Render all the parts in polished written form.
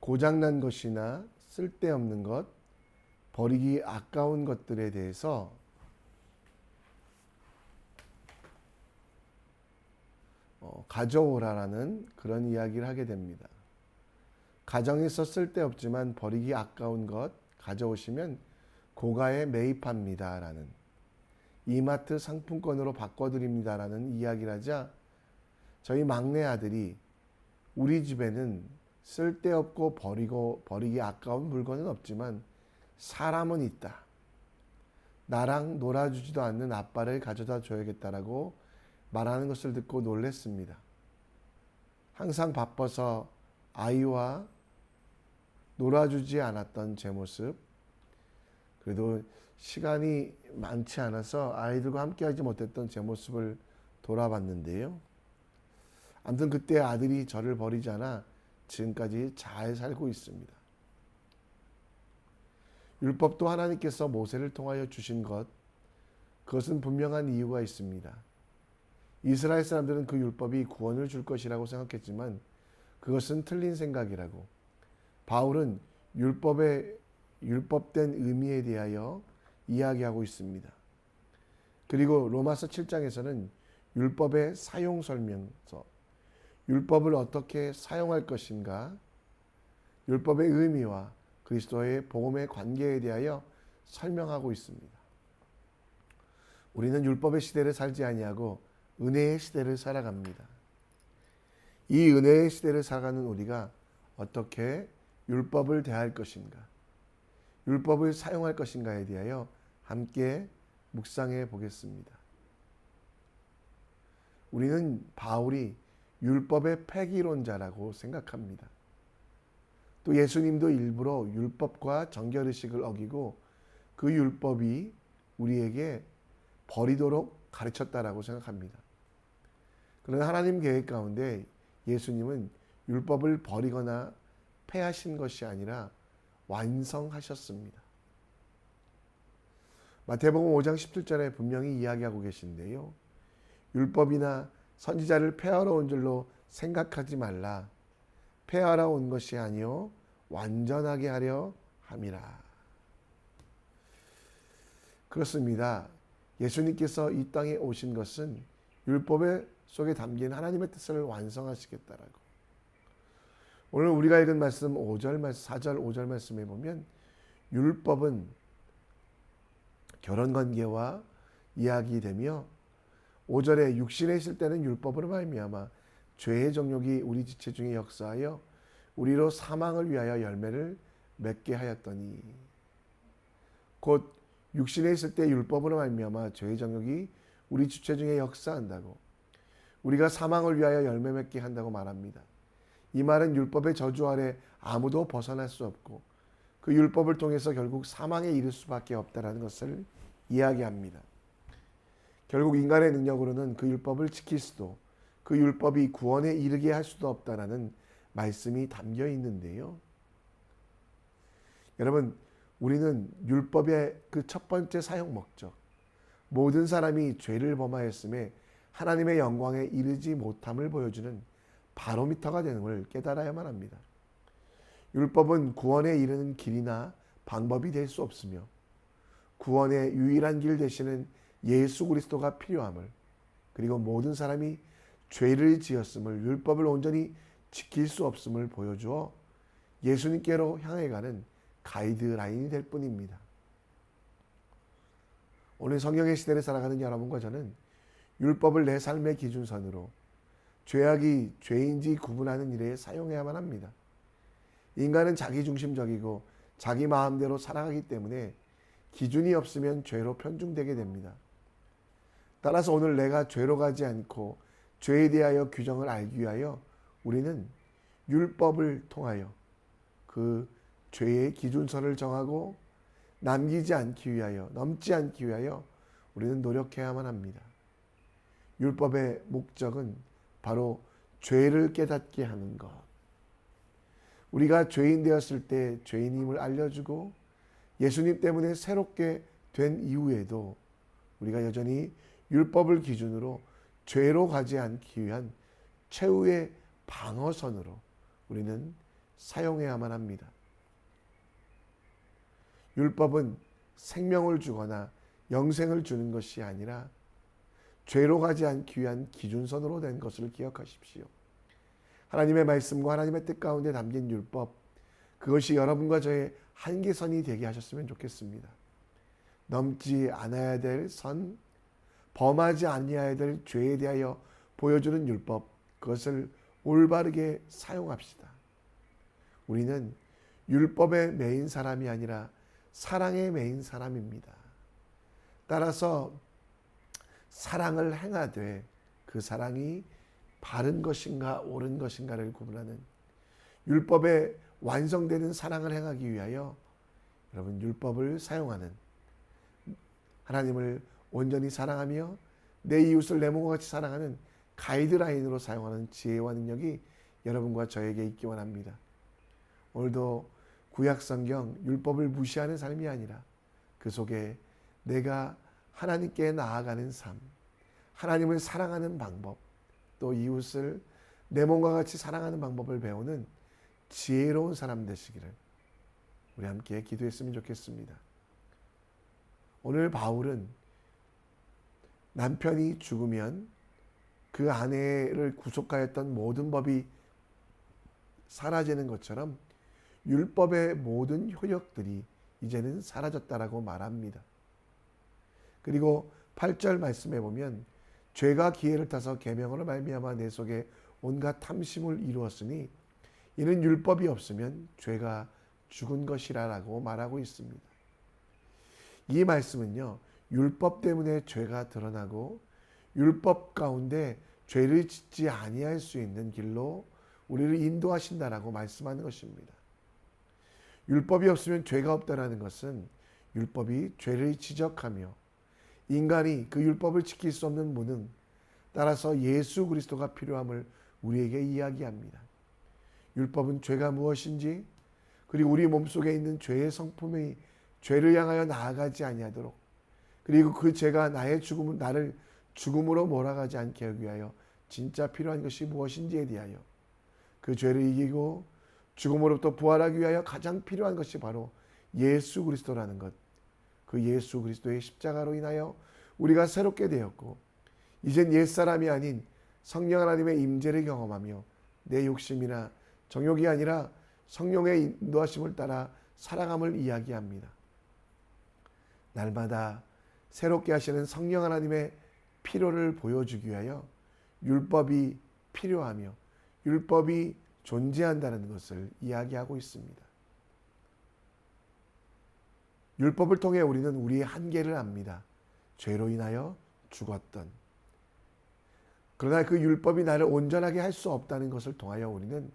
고장난 것이나 쓸데없는 것, 버리기 아까운 것들에 대해서 가져오라라는 그런 이야기를 하게 됩니다. 가정에서 쓸데없지만 버리기 아까운 것 가져오시면 고가에 매입합니다라는, 이마트 상품권으로 바꿔드립니다라는 이야기를 하자 저희 막내 아들이 우리 집에는 쓸데없고 버리기 아까운 물건은 없지만 사람은 있다. 나랑 놀아주지도 않는 아빠를 가져다 줘야겠다라고 말하는 것을 듣고 놀랐습니다. 항상 바빠서 아이와 놀아주지 않았던 제 모습, 그래도 시간이 많지 않아서 아이들과 함께하지 못했던 제 모습을 돌아봤는데요. 아무튼 그때 아들이 저를 버리지 않아 지금까지 잘 살고 있습니다. 율법도 하나님께서 모세를 통하여 주신 것, 그것은 분명한 이유가 있습니다. 이스라엘 사람들은 그 율법이 구원을 줄 것이라고 생각했지만 그것은 틀린 생각이라고, 바울은 율법된 의미에 대하여 이야기하고 있습니다. 그리고 로마서 7장에서는 율법의 사용 설명서, 율법을 어떻게 사용할 것인가, 율법의 의미와 그리스도의 복음의 관계에 대하여 설명하고 있습니다. 우리는 율법의 시대를 살지 아니하고 은혜의 시대를 살아갑니다. 이 은혜의 시대를 살아가는 우리가 어떻게 율법을 대할 것인가, 율법을 사용할 것인가에 대하여 함께 묵상해 보겠습니다. 우리는 바울이 율법의 폐기론자라고 생각합니다. 또 예수님도 일부러 율법과 정결의식을 어기고 그 율법이 우리에게 버리도록 가르쳤다라고 생각합니다. 그러나 하나님 계획 가운데 예수님은 율법을 버리거나 폐하신 것이 아니라 완성하셨습니다. 마태복음 5장 17절에 분명히 이야기하고 계신데요. 율법이나 선지자를 폐하러 온 줄로 생각하지 말라. 폐하러 온 것이 아니요 완전하게 하려 함이라. 그렇습니다. 예수님께서 이 땅에 오신 것은 율법 속에 담긴 하나님의 뜻을 완성하시겠다라고. 오늘 우리가 읽은 말씀 4절 5절 말씀에 보면 율법은 결혼관계와 이야기되며 5절에 육신에 있을 때는 율법으로 말미암아 죄의 정욕이 우리 지체 중에 역사하여 우리로 사망을 위하여 열매를 맺게 하였더니, 곧 육신에 있을 때 율법으로 말미암아 죄의 정욕이 우리 지체 중에 역사한다고, 우리가 사망을 위하여 열매 맺게 한다고 말합니다. 이 말은 율법의 저주 아래 아무도 벗어날 수 없고 그 율법을 통해서 결국 사망에 이를 수밖에 없다는 것을 이야기합니다. 결국 인간의 능력으로는 그 율법을 지킬 수도, 그 율법이 구원에 이르게 할 수도 없다라는 말씀이 담겨 있는데요. 여러분, 우리는 율법의 그 첫 번째 사용 목적, 모든 사람이 죄를 범하였음에 하나님의 영광에 이르지 못함을 보여주는 바로미터가 되는 걸 깨달아야만 합니다. 율법은 구원에 이르는 길이나 방법이 될 수 없으며 구원의 유일한 길 되시는 예수 그리스도가 필요함을, 그리고 모든 사람이 죄를 지었음을, 율법을 온전히 지킬 수 없음을 보여주어 예수님께로 향해 가는 가이드라인이 될 뿐입니다. 오늘 성경의 시대를 살아가는 여러분과 저는 율법을 내 삶의 기준선으로 죄악이 죄인지 구분하는 일에 사용해야만 합니다. 인간은 자기중심적이고 자기 마음대로 살아가기 때문에 기준이 없으면 죄로 편중되게 됩니다. 따라서 오늘 내가 죄로 가지 않고 죄에 대하여 규정을 알기 위하여 우리는 율법을 통하여 그 죄의 기준선을 정하고 남기지 않기 위하여, 넘지 않기 위하여 우리는 노력해야만 합니다. 율법의 목적은 바로 죄를 깨닫게 하는 것. 우리가 죄인 되었을 때 죄인임을 알려주고 예수님 때문에 새롭게 된 이후에도 우리가 여전히 율법을 기준으로 죄로 가지 않기 위한 최후의 방어선으로 우리는 사용해야만 합니다. 율법은 생명을 주거나 영생을 주는 것이 아니라 죄로 가지 않기 위한 기준선으로 된 것을 기억하십시오. 하나님의 말씀과 하나님의 뜻 가운데 담긴 율법, 그것이 여러분과 저의 한계선이 되게 하셨으면 좋겠습니다. 넘지 않아야 될 선, 범하지 아니해야 될 죄에 대하여 보여주는 율법, 그것을 올바르게 사용합시다. 우리는 율법에 매인 사람이 아니라 사랑에 매인 사람입니다. 따라서 사랑을 행하되 그 사랑이 바른 것인가 옳은 것인가를 구분하는 율법에 완성되는 사랑을 행하기 위하여 여러분 율법을 사용하는, 하나님을 온전히 사랑하며 내 이웃을 내 몸과 같이 사랑하는 가이드라인으로 사용하는 지혜와 능력이 여러분과 저에게 있기 원합니다. 오늘도 구약성경 율법을 무시하는 삶이 아니라 그 속에 내가 하나님께 나아가는 삶, 하나님을 사랑하는 방법, 또 이웃을 내 몸과 같이 사랑하는 방법을 배우는 지혜로운 사람 되시기를 우리 함께 기도했으면 좋겠습니다. 오늘 바울은 남편이 죽으면 그 아내를 구속하였던 모든 법이 사라지는 것처럼 율법의 모든 효력들이 이제는 사라졌다라고 말합니다. 그리고 8절 말씀에 보면 죄가 기회를 타서 계명으로 말미암아 내 속에 온갖 탐심을 이루었으니 이는 율법이 없으면 죄가 죽은 것이라라고 말하고 있습니다. 이 말씀은요, 율법 때문에 죄가 드러나고 율법 가운데 죄를 짓지 아니할 수 있는 길로 우리를 인도하신다라고 말씀하는 것입니다. 율법이 없으면 죄가 없다라는 것은 율법이 죄를 지적하며 인간이 그 율법을 지킬 수 없는 무능, 따라서 예수 그리스도가 필요함을 우리에게 이야기합니다. 율법은 죄가 무엇인지, 그리고 우리 몸속에 있는 죄의 성품이 죄를 향하여 나아가지 아니하도록, 그리고 그 죄가 나를 죽음으로 몰아가지 않게 하기 위하여 진짜 필요한 것이 무엇인지에 대하여 그 죄를 이기고 죽음으로부터 부활하기 위하여 가장 필요한 것이 바로 예수 그리스도라는 것, 그 예수 그리스도의 십자가로 인하여 우리가 새롭게 되었고 이젠 옛사람이 아닌 성령 하나님의 임재를 경험하며 내 욕심이나 정욕이 아니라 성령의 인도하심을 따라 살아감을 이야기합니다. 날마다 새롭게 하시는 성령 하나님의 필요를 보여주기 위하여 율법이 필요하며 율법이 존재한다는 것을 이야기하고 있습니다. 율법을 통해 우리는 우리의 한계를 압니다. 죄로 인하여 죽었던. 그러나 그 율법이 나를 온전하게 할 수 없다는 것을 통하여 우리는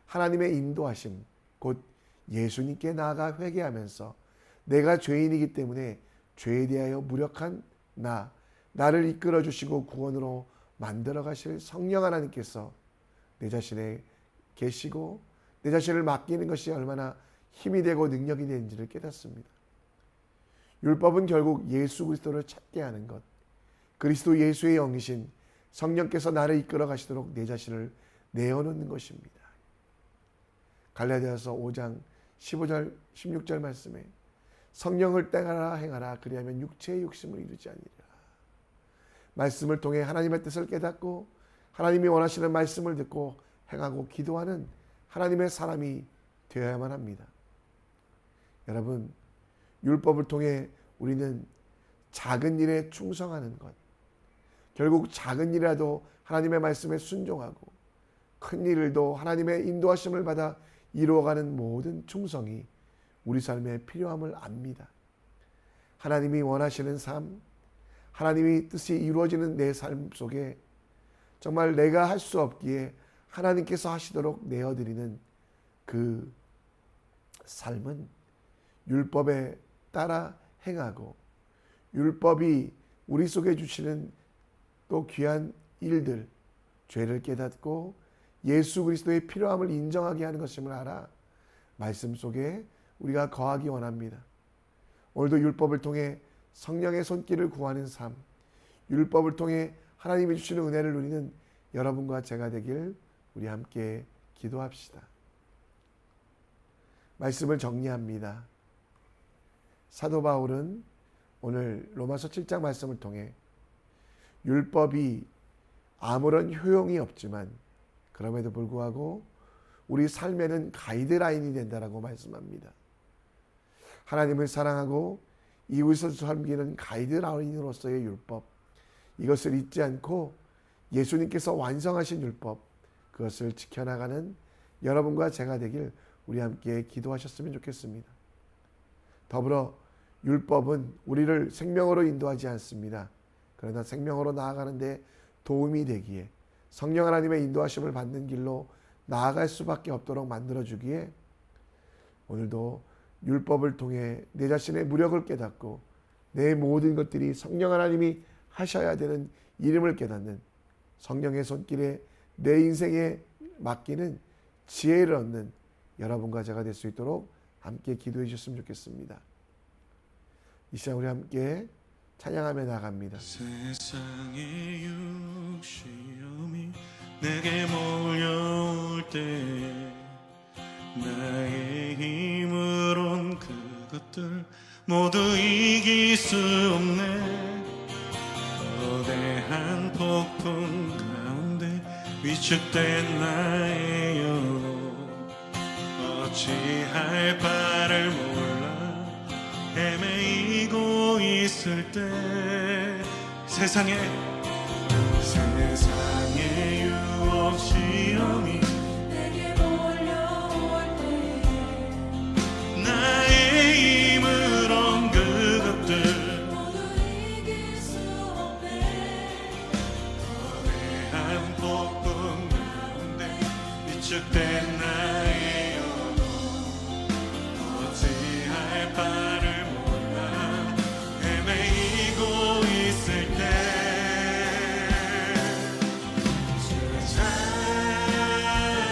하나님의 인도하심, 곧 예수님께 나아가 회개하면서 내가 죄인이기 때문에 죄에 대하여 무력한 나를 이끌어 주시고 구원으로 만들어 가실 성령 하나님께서 내 자신에 계시고 내 자신을 맡기는 것이 얼마나 힘이 되고 능력이 되는지를 깨닫습니다. 율법은 결국 예수 그리스도를 찾게 하는 것, 그리스도 예수의 영이신 성령께서 나를 이끌어 가시도록 내 자신을 내어놓는 것입니다. 갈라디아서 5장 15절 16절 말씀에 성령을 따라 행하라, 그리하면 육체의 욕심을 이루지 아니리라. 말씀을 통해 하나님의 뜻을 깨닫고 하나님이 원하시는 말씀을 듣고 행하고 기도하는 하나님의 사람이 되어야만 합니다. 여러분, 율법을 통해 우리는 작은 일에 충성하는 것, 결국 작은 일이라도 하나님의 말씀에 순종하고 큰 일도 하나님의 인도하심을 받아 이루어가는 모든 충성이 우리 삶에 필요함을 압니다. 하나님이 원하시는 삶, 하나님이 뜻이 이루어지는 내 삶 속에 정말 내가 할 수 없기에 하나님께서 하시도록 내어드리는 그 삶은 율법에 따라 행하고 율법이 우리 속에 주시는 또 귀한 일들, 죄를 깨닫고 예수 그리스도의 필요함을 인정하게 하는 것임을 알아 말씀 속에 우리가 거하기 원합니다. 오늘도 율법을 통해 성령의 손길을 구하는 삶, 율법을 통해 하나님이 주시는 은혜를 누리는 여러분과 제가 되길 우리 함께 기도합시다. 말씀을 정리합니다. 사도 바울은 오늘 로마서 7장 말씀을 통해 율법이 아무런 효용이 없지만 그럼에도 불구하고 우리 삶에는 가이드라인이 된다라고 말씀합니다. 하나님을 사랑하고 이웃을 섬기는 가이드라인으로서의 율법, 이것을 잊지 않고 예수님께서 완성하신 율법, 그것을 지켜나가는 여러분과 제가 되길 우리 함께 기도하셨으면 좋겠습니다. 더불어 율법은 우리를 생명으로 인도하지 않습니다. 그러나 생명으로 나아가는데 도움이 되기에 성령 하나님의 인도하심을 받는 길로 나아갈 수밖에 없도록 만들어주기에 오늘도 율법을 통해 내 자신의 무력을 깨닫고 내 모든 것들이 성령 하나님이 하셔야 되는 이름을 깨닫는 성령의 손길에 내 인생에 맡기는 지혜를 얻는 여러분과 제가 될 수 있도록 함께 기도해 주셨으면 좋겠습니다. 이 시간 우리 함께 찬양하며 나갑니다. 세상의 육시험이 내게 몰려올 때 나의 힘으론 그것들 모두 이길 수 없네. 거대한 폭풍 가운데 위축된 나의 영혼 어찌할 바를 몰라 헤매이고 있을 때 세상의 유혹 시험이 내게 몰려올 때 나의 힘으론 그것들 모두 이길 수 없네. 거대한 폭풍 가운데 위축된 나의 영혼 어찌할 바를 몰라 헤매이고 있을 때 주의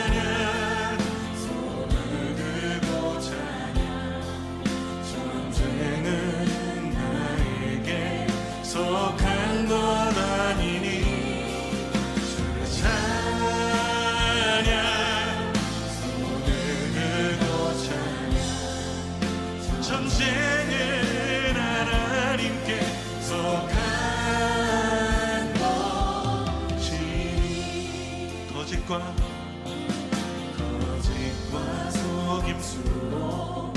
찬양 손을 들고 찬양 전쟁은 나에게 속한 것 아니니 주의 찬양 손을 들고 찬양 전쟁은 하나님께 속한 것이니 거짓과 속임수로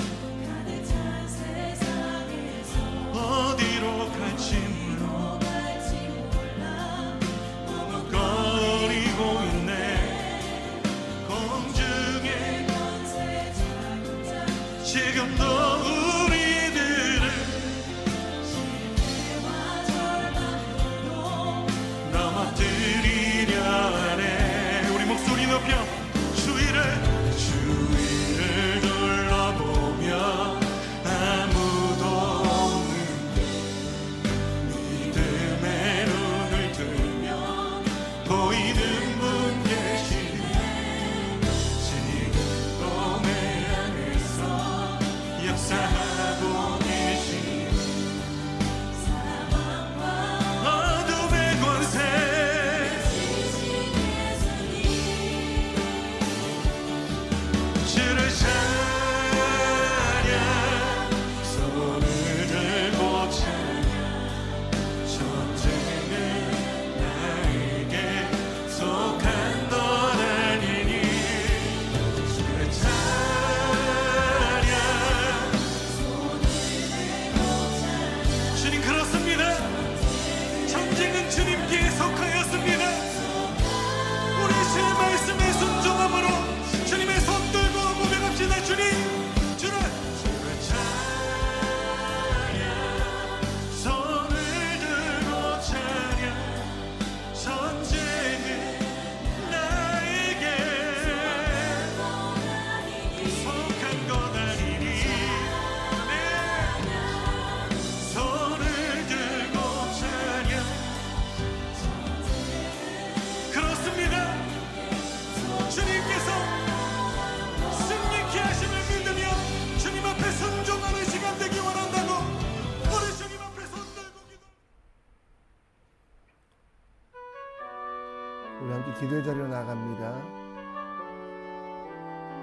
가득 찬 세상에서 어디로 갈지 몰라 머뭇거리고 있네. 공중에 권세 자동차 지금도 우리들을 실패와 절망으로 넘어뜨리려 하네. 우리 목소리 높여 주위를 둘러보며 아무도 없는데 믿음의 눈을 들면 보이는 분 계시네. 지금도 내 안에서 역사하고 계시네. 사망과 어둠의 권세 지신 예수님 주를 찬양 손을 들고 찬양 전쟁은 나에게 속한 것 아니니 주를 찬양 주님 그렇습니다. 전쟁은 주님께 속하였습니다. 우리 주의 말씀에 순종함으로 주님의 손 들고 고백합시다. 주님 주를 찬양 손을 들고 찬양 전쟁은 나에게 속한 것 아니니 네. 손을 들고 찬양 그렇습니다. 주님께서 승리케 하심을 믿으며 주님 앞에 순종하는 시간 되기 원한다고 우리 주님 앞에 손 들고 기도. 우리 함께 기도의 자리로 나갑니다.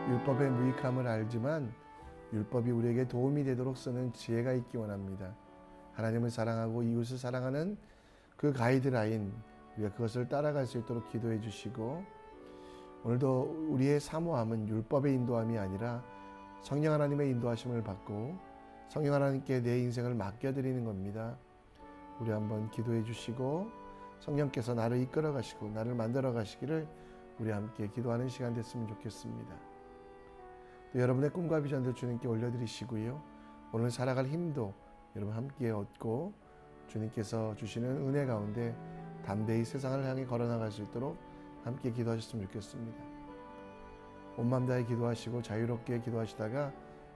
율법의 무익함을 알지만 율법이 우리에게 도움이 되도록 쓰는 지혜가 있기 원합니다. 하나님을 사랑하고 이웃을 사랑하는 그 가이드라인, 우리가 그것을 따라갈 수 있도록 기도해 주시고, 오늘도 우리의 사모함은 율법의 인도함이 아니라 성령 하나님의 인도하심을 받고 성령 하나님께 내 인생을 맡겨드리는 겁니다. 우리 한번 기도해 주시고, 성령께서 나를 이끌어 가시고 나를 만들어 가시기를 우리 함께 기도하는 시간 됐으면 좋겠습니다. 또 여러분의 꿈과 비전도 주님께 올려드리시고요. 오늘 살아갈 힘도 여러분 함께 얻고 주님께서 주시는 은혜 가운데 담대히 세상을 향해 걸어나갈 수 있도록 함께 기도하셨으면 좋겠습니다. 온 마음 다해 기도하시고 자유롭게 기도하시다가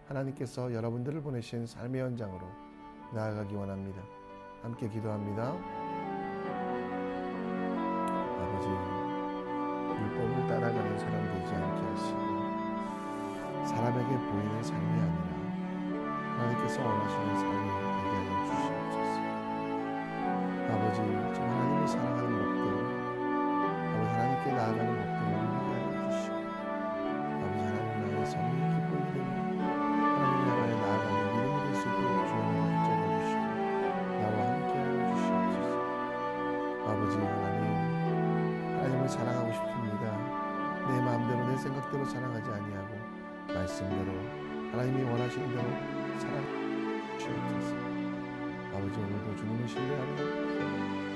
하나님께서 여러분들을 보내신 삶의 현장으로 나아가기 원합니다. 함께 기도합니다. 아버지, 율법을 따라가는 사람 되지 않게 하시고 사람에게 보이는 삶이 아니라 하나님께서 원하시는 삶이 되게 하여 주시옵소서. 아버지, 저 하나님을 사랑하는 목들, 아버지 하나님께 나아가는 목들을 누리게 하여 주시고, 아버지 하나님 나라의 성이 기쁨이 되며 하나님 나라에 나아가는 믿음이 될 수 있도록 주님을 붙잡아 주시고 나와 함께 하여 주시옵소서. 아버지 하나님을 사랑하고 싶습니다. 내 마음대로 내 생각대로 사랑하지 아니하고 말씀대로 하나님이 원하시는 대로 사랑해 주시옵소서. 아버지, 오늘도 주님을 신뢰하며